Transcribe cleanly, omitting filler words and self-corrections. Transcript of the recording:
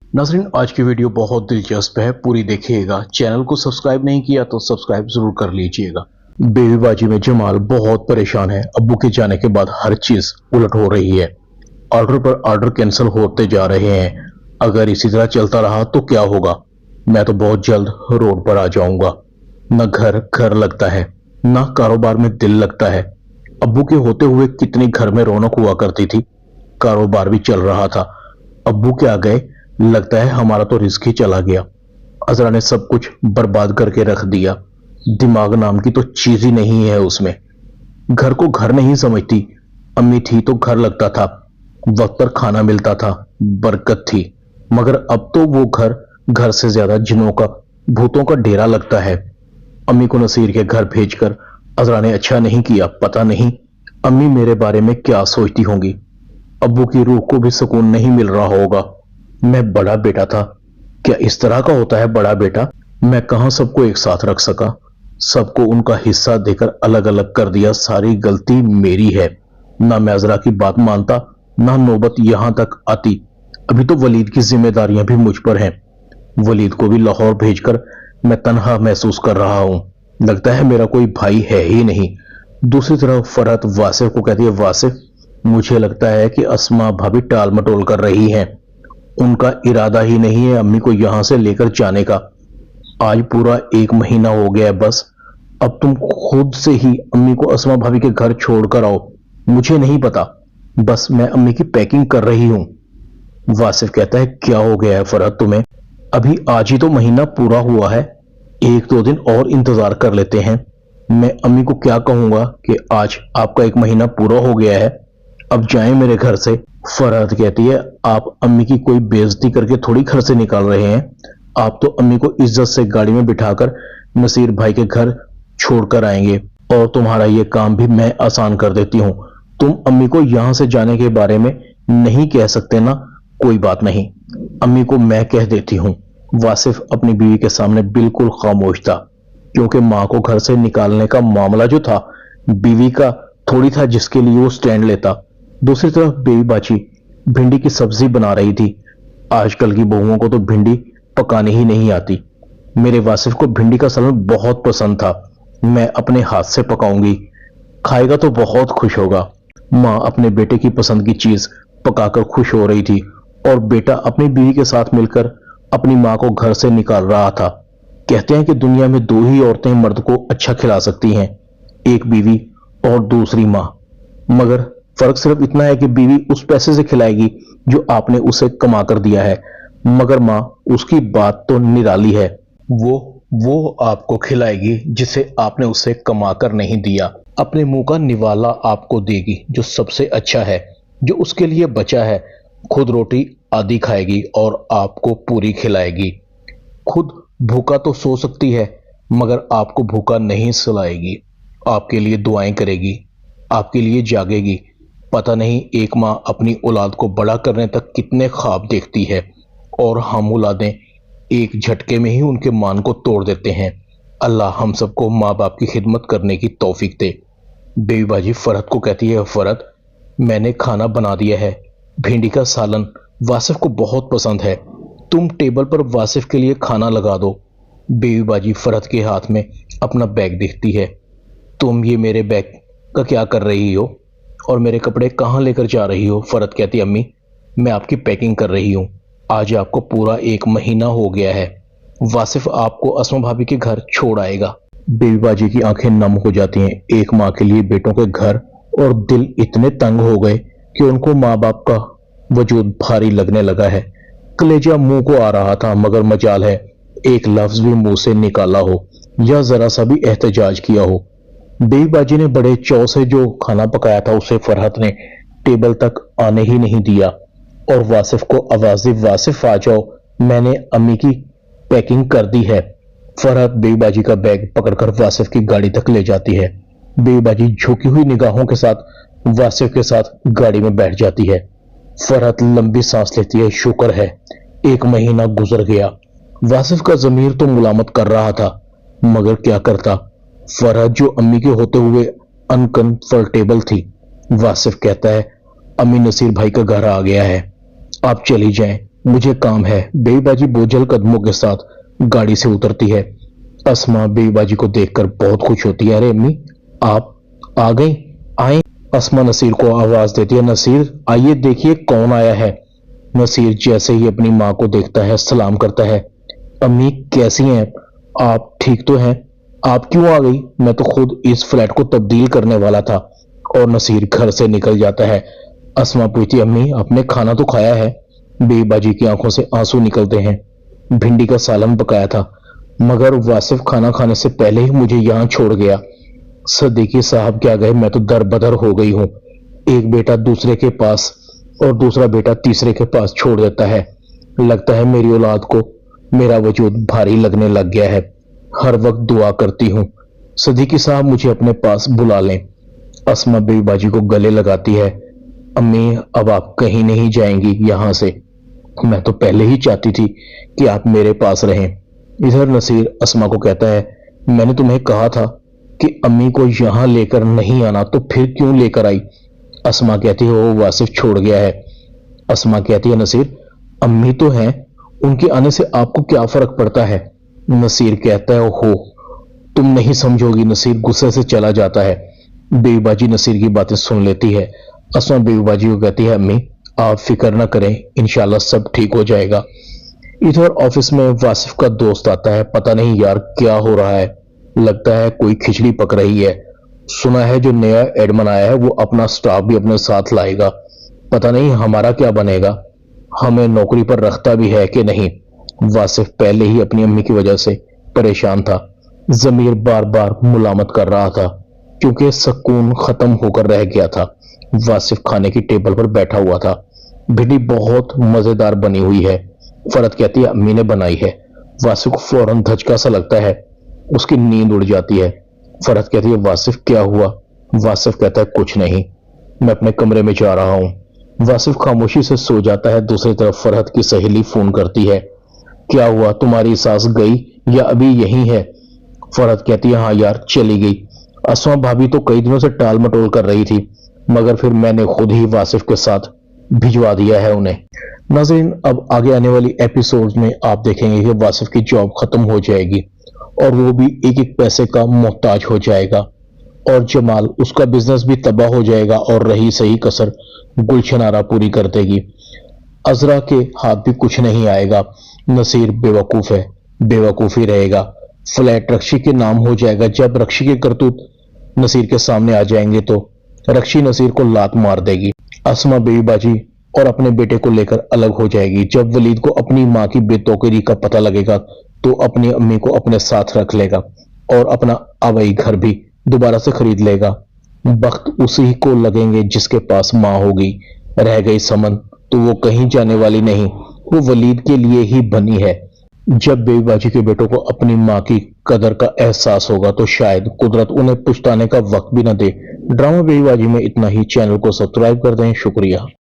नाज़रीन, आज की वीडियो बहुत दिलचस्प है, पूरी देखिएगा। चैनल को सब्सक्राइब नहीं किया तो सब्सक्राइब जरूर कर लीजिएगा। बेबीबाजी में जमाल बहुत परेशान है। अब्बू के जाने के बाद हर चीज उलट हो रही है। ऑर्डर पर ऑर्डर कैंसिल होते जा रहे हैं। अगर इसी तरह चलता रहा तो क्या होगा? मैं तो बहुत जल्द रोड पर आ जाऊंगा। न घर लगता है, न कारोबार में दिल लगता है। अब्बू के होते हुए कितनी घर में रौनक हुआ करती थी, कारोबार भी चल रहा था। अब्बू के आ गए, लगता है हमारा तो रिस्क ही चला गया। अजरा ने सब कुछ बर्बाद करके रख दिया। दिमाग नाम की तो चीज ही नहीं है उसमें। घर को घर नहीं समझती। अम्मी थी तो घर लगता था, वक्त पर खाना मिलता था, बरकत थी। मगर अब तो वो घर से ज्यादा जिनों का, भूतों का डेरा लगता है। अम्मी को नसीर के घर भेजकर अजरा ने अच्छा नहीं किया। पता नहीं अम्मी मेरे बारे में क्या सोचती होंगी। अब्बू की रूह को भी सुकून नहीं मिल रहा होगा। मैं बड़ा बेटा था, क्या इस तरह का होता है बड़ा बेटा? मैं कहां सबको एक साथ रख सका? सबको उनका हिस्सा देकर अलग अलग कर दिया। सारी गलती मेरी है। ना मैं अजरा की बात मानता, ना नौबत यहां तक आती। अभी तो वलीद की जिम्मेदारियां भी मुझ पर हैं। वलीद को भी लाहौर भेजकर मैं तन्हा महसूस कर रहा हूं। लगता है मेरा कोई भाई है ही नहीं। दूसरी तरफ फरहत वासिफ को कहती है, वासिफ, मुझे लगता है कि अस्मा भाभी टाल मटोल कर रही हैं। उनका इरादा ही नहीं है अम्मी को यहां से लेकर जाने का। आज पूरा 1 महीना हो गया है। बस अब तुम खुद से ही अम्मी को अस्मा भाभी के घर छोड़कर आओ। मुझे नहीं पता, बस मैं अम्मी की पैकिंग कर रही हूं। वासिफ कहता है, क्या हो गया है फरहत तुम्हें? अभी आज ही तो महीना पूरा हुआ है, 1-2 दिन और इंतजार कर लेते हैं। मैं अम्मी को क्या कहूंगा कि आज आपका 1 महीना पूरा हो गया है, अब जाएं मेरे घर से। फरहत कहती है, आप अम्मी की कोई बेइज्जती करके थोड़ी घर से निकाल रहे हैं। आप तो अम्मी को इज्जत से गाड़ी में बिठाकर नसीर भाई के घर छोड़कर आएंगे और तुम्हारा ये काम भी मैं आसान कर देती हूँ। तुम अम्मी को यहां से जाने के बारे में नहीं कह सकते ना? कोई बात नहीं, अम्मी को मैं कह देती हूँ। वासिफ अपनी बीवी के सामने बिल्कुल खामोश था, क्योंकि मां को घर से निकालने का मामला जो था, बीवी का थोड़ी था जिसके लिए वो स्टैंड लेता। दूसरी तरफ बेबीबाची भिंडी की सब्जी बना रही थी। आजकल की बहुओं को तो भिंडी पकानी ही नहीं आती। मेरे वासिफ को भिंडी का सालन बहुत पसंद था। मैं अपने हाथ से पकाऊंगी, खाएगा तो बहुत खुश होगा। माँ अपने बेटे की पसंद की चीज पकाकर खुश हो रही थी और बेटा अपनी बीवी के साथ मिलकर अपनी माँ को घर से निकाल रहा था। कहते हैं कि दुनिया में 2 ही औरतें मर्द को अच्छा खिला सकती हैं, एक बीवी और दूसरी माँ। मगर फर्क सिर्फ इतना है कि बीवी उस पैसे से खिलाएगी जो आपने उसे कमा कर दिया है, मगर माँ, उसकी बात तो निराली है। वो आपको खिलाएगी जिसे आपने उसे कमा कर नहीं दिया। अपने मुंह का निवाला आपको देगी जो सबसे अच्छा है, जो उसके लिए बचा है। खुद रोटी आधी खाएगी और आपको पूरी खिलाएगी। खुद भूखा तो सो सकती है, मगर आपको भूखा नहीं सुलाएगी। आपके लिए दुआएं करेगी, आपके लिए जागेगी। पता नहीं एक माँ अपनी औलाद को बड़ा करने तक कितने ख्वाब देखती है, और हम औलादें एक झटके में ही उनके मान को तोड़ देते हैं। अल्लाह हम सबको माँ बाप की खिदमत करने की तौफीक दे। बेबीबाजी फरहत को कहती है, फरहत, मैंने खाना बना दिया है। भिंडी का सालन वासिफ को बहुत पसंद है। तुम टेबल पर वासिफ के लिए खाना लगा दो। बेबीबाजी फरहत के हाथ में अपना बैग देखती है। तुम ये मेरे बैग का क्या कर रही हो और मेरे कपड़े कहाँ लेकर जा रही हो? फरहत कहती, अम्मी, मैं आपकी पैकिंग कर रही हूँ। आज आपको पूरा 1 महीना हो गया है। वासिफ आपको अस्मा भाभी के घर छोड़ आएगा। बेबीबाजी की आंखें नम हो जाती हैं। एक माँ के लिए बेटों के घर और दिल इतने तंग हो गए कि उनको माँ बाप का वजूद भारी लगने लगा है। कलेजा मुंह को आ रहा था, मगर मजाल है एक लफ्ज भी मुंह से निकाला हो या जरा सा भी एहतजाज किया हो। बेबीबाजी ने बड़े चौ से जो खाना पकाया था उसे फरहत ने टेबल तक आने ही नहीं दिया और वासिफ को आवाज दी, वासिफ आ जाओ, मैंने अम्मी की पैकिंग कर दी है। फरहत बेबीबाजी का बैग पकड़कर वासिफ की गाड़ी तक ले जाती है। बेबीबाजी झुकी हुई निगाहों के साथ वासिफ के साथ गाड़ी में बैठ जाती है। फरहत लंबी सांस लेती है। शुक्र है 1 महीना गुजर गया। वासिफ का जमीर तो मुलामत कर रहा था, मगर क्या करता? फरहत जो अम्मी के होते हुए अनकंफर्टेबल थी। वासिफ कहता है, अम्मी, नसीर भाई का घर आ गया है, आप चली जाएं। मुझे काम है। बेबी बाजी बोझल कदमों के साथ गाड़ी से उतरती है। अस्मा बेबी बाजी को देखकर बहुत खुश होती है। अरे अम्मी, आप आ गई? आए। अस्मा नसीर को आवाज देती है। नसीर, आइए देखिए कौन आया है। नसीर जैसे ही अपनी माँ को देखता है सलाम करता है। अम्मी कैसी हैं आप? ठीक तो हैं? आप क्यों आ गई? मैं तो खुद इस फ्लैट को तब्दील करने वाला था। और नसीर घर से निकल जाता है। अस्मा पूछती, अम्मी आपने खाना तो खाया है? बेबी बाजी की आंखों से आंसू निकलते हैं। भिंडी का सालन पकाया था, मगर वासिफ खाना खाने से पहले ही मुझे यहाँ छोड़ गया। सदीकी साहब क्या गए, मैं तो दर बदर हो गई हूँ। एक बेटा दूसरे के पास और दूसरा बेटा तीसरे के पास छोड़ देता है। लगता है मेरी औलाद को मेरा वजूद भारी लगने लग गया है। हर वक्त दुआ करती हूँ सदीकी साहब मुझे अपने पास बुला लें। अस्मा बेबी बाजी को गले लगाती है। अम्मी अब आप कहीं नहीं जाएंगी यहाँ से। मैं तो पहले ही चाहती थी कि आप मेरे पास रहें। इधर नसीर अस्मा को कहता है, मैंने तुम्हें कहा था कि अम्मी को यहाँ लेकर नहीं आना, तो फिर क्यों लेकर आई? अस्मा कहती है वो वासिफ छोड़ गया है। अस्मा कहती है, नसीर अम्मी तो हैं, उनके आने से आपको क्या फर्क पड़ता है? नसीर कहता है, ओहो तुम नहीं समझोगी। नसीर गुस्से से चला जाता है। बेबी बाजी नसीर की बातें सुन लेती है। अस्मा बेबी बाजी को कहती है, अम्मी आप फिक्र ना करें, इंशाल्लाह सब ठीक हो जाएगा। इधर ऑफिस में वासिफ का दोस्त आता है। पता नहीं यार क्या हो रहा है, लगता है कोई खिचड़ी पक रही है। सुना है जो नया एडमन आया है वो अपना स्टाफ भी अपने साथ लाएगा। पता नहीं हमारा क्या बनेगा, हमें नौकरी पर रखता भी है कि नहीं। वासिफ पहले ही अपनी अम्मी की वजह से परेशान था। जमीर बार बार मुलामत कर रहा था क्योंकि सुकून खत्म होकर रह गया था। वासिफ खाने की टेबल पर बैठा हुआ था। भिंडी बहुत मजेदार बनी हुई है। फरत कहती है अम्मी ने बनाई है। वासिफ को फौरन धचका सा लगता है, उसकी नींद उड़ जाती है। फरत कहती है वासिफ क्या हुआ? वासिफ कहता है कुछ नहीं, मैं अपने कमरे में जा रहा हूं। वासिफ खामोशी से सो जाता है। दूसरी तरफ फरहत की सहेली फोन करती है, क्या हुआ, तुम्हारी सास गई या अभी यहीं है? फरहत कहती है हाँ यार चली गई। अस्मा भाभी तो कई दिनों से टाल मटोल कर रही थी, मगर फिर मैंने खुद ही वासिफ के साथ भिजवा दिया है उन्हें। नाज़रीन, अब आगे आने वाली एपिसोड्स में आप देखेंगे कि वासिफ की जॉब खत्म हो जाएगी और वो भी एक एक पैसे का मोहताज हो जाएगा, और जमाल उसका बिजनेस भी तबाह हो जाएगा और रही सही कसर गुलशन आरा पूरी कर देगी। अजरा के हाथ भी कुछ नहीं आएगा। नसीर बेवकूफ है, बेवकूफ ही रहेगा। फ्लैट रक्षी के नाम हो जाएगा। जब रक्षी के करतूत नसीर के सामने आ जाएंगे तो रक्षी नसीर को लात मार देगी। अस्मा बेबी बाजी और अपने बेटे को लेकर अलग हो जाएगी। जब वलीद को अपनी माँ की बेतौकीरी का पता लगेगा तो अपनी अम्मी को अपने साथ रख लेगा और अपना आवाई घर भी दोबारा से खरीद लेगा। वक्त उसी को लगेंगे जिसके पास माँ होगी। रह गई समन तो वो कहीं जाने वाली नहीं, वो वलीद के लिए ही बनी है। जब बेबी बाजी के बेटों को अपनी माँ की कदर का एहसास होगा तो शायद कुदरत उन्हें पुछताने का वक्त भी न दे। ड्रामा बेबी बाजी में इतना ही। चैनल को सब्सक्राइब कर दें। शुक्रिया।